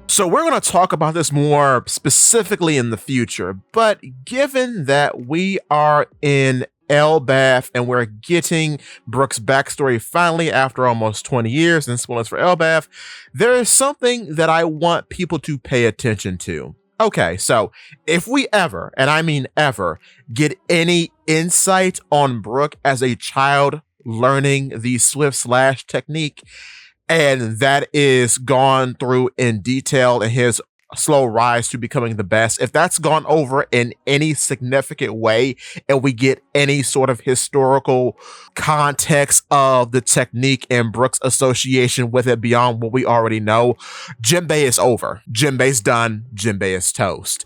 So we're going to talk about this more specifically in the future, but given that we are in Elbaf and we're getting Brook's backstory finally after almost 20 years, and spoilers for Elbaf, there is something that I want people to pay attention to. Okay, so if we ever, and I mean ever, get any insight on Brook as a child learning the Swift Slash technique, and that is gone through in detail in his slow rise to becoming the best, if that's gone over in any significant way and we get any sort of historical context of the technique and Brook's association with it beyond what we already know, Jinbe is over. Jinbe's done. Jinbe is toast.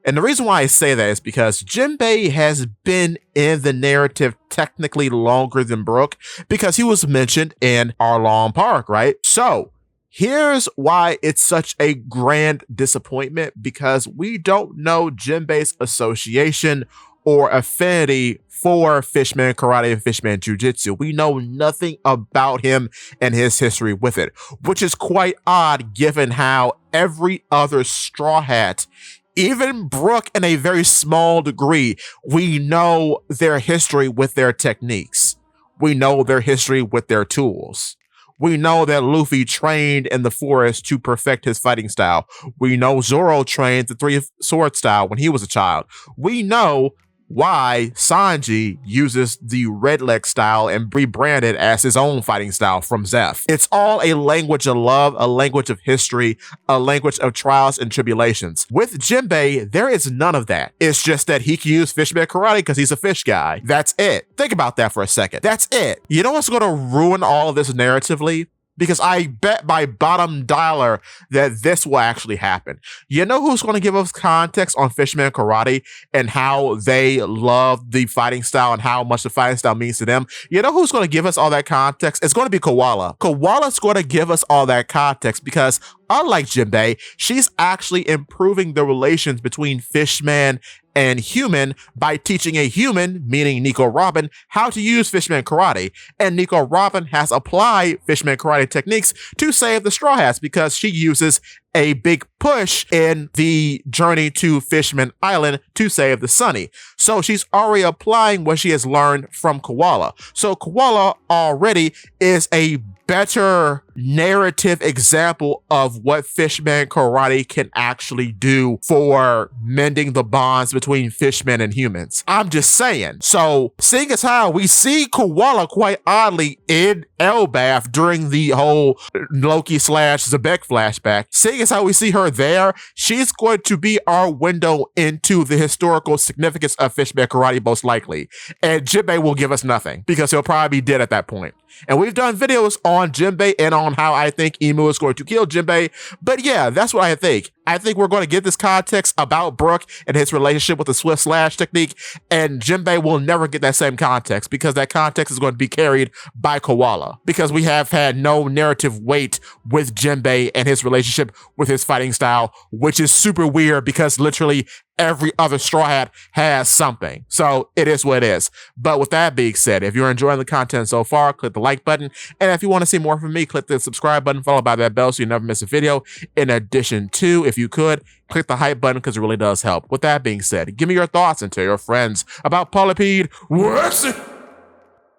And the reason why I say that is because Jinbe has been in the narrative technically longer than Brook because he was mentioned in Arlong Park, right? So here's why it's such a grand disappointment, because we don't know Jinbe's association or affinity for Fishman Karate and Fishman Jiu-Jitsu. We know nothing about him and his history with it, which is quite odd given how every other Straw Hat, even Brook in a very small degree, we know their history with their techniques. We know their history with their tools. We know that Luffy trained in the forest to perfect his fighting style. We know Zoro trained the three sword style when he was a child. We know why Sanji uses the red leg style and rebranded as his own fighting style from Zeph. It's all a language of love, a language of history, a language of trials and tribulations. With Jinbe, there is none of that. It's just that he can use Fishman Karate because he's a fish guy. That's it. Think about that for a second. That's it. You know what's going to ruin all of this narratively? Because I bet my bottom dollar that this will actually happen. You know who's going to give us context on Fishman Karate and how they love the fighting style and how much the fighting style means to them? You know who's going to give us all that context? It's going to be Koala. Koala's going to give us all that context because unlike Jinbe, she's actually improving the relations between Fishman and human by teaching a human, meaning Nico Robin, how to use Fishman Karate. And Nico Robin has applied Fishman Karate techniques to save the Straw Hats because she uses a big push in the journey to Fishman Island to save the Sunny. So she's already applying what she has learned from Koala. So Koala already is a better narrative example of what Fishman Karate can actually do for mending the bonds between fishmen and humans. I'm just saying. So seeing as how we see Koala quite oddly in Elbaf during the whole Loki / Zebek flashback, seeing as how we see her there, she's going to be our window into the historical significance of Fishman Karate most likely. And Jinbe will give us nothing because he'll probably be dead at that point. And we've done videos on Jinbe and on how I think Emu is going to kill Jinbe. But yeah, that's what I think. I think we're going to get this context about Brook and his relationship with the Swift Slash technique, and Jinbe will never get that same context because that context is going to be carried by Koala because we have had no narrative weight with Jinbe and his relationship with his fighting style, which is super weird because literally every other Straw Hat has something. So it is what it is. But with that being said, if you're enjoying the content so far, click the like button. And if you want to see more from me, click the subscribe button, followed by that bell so you never miss a video. In addition to, if you could, click the hype button because it really does help. With that being said, give me your thoughts and tell your friends about Polypede. What's it?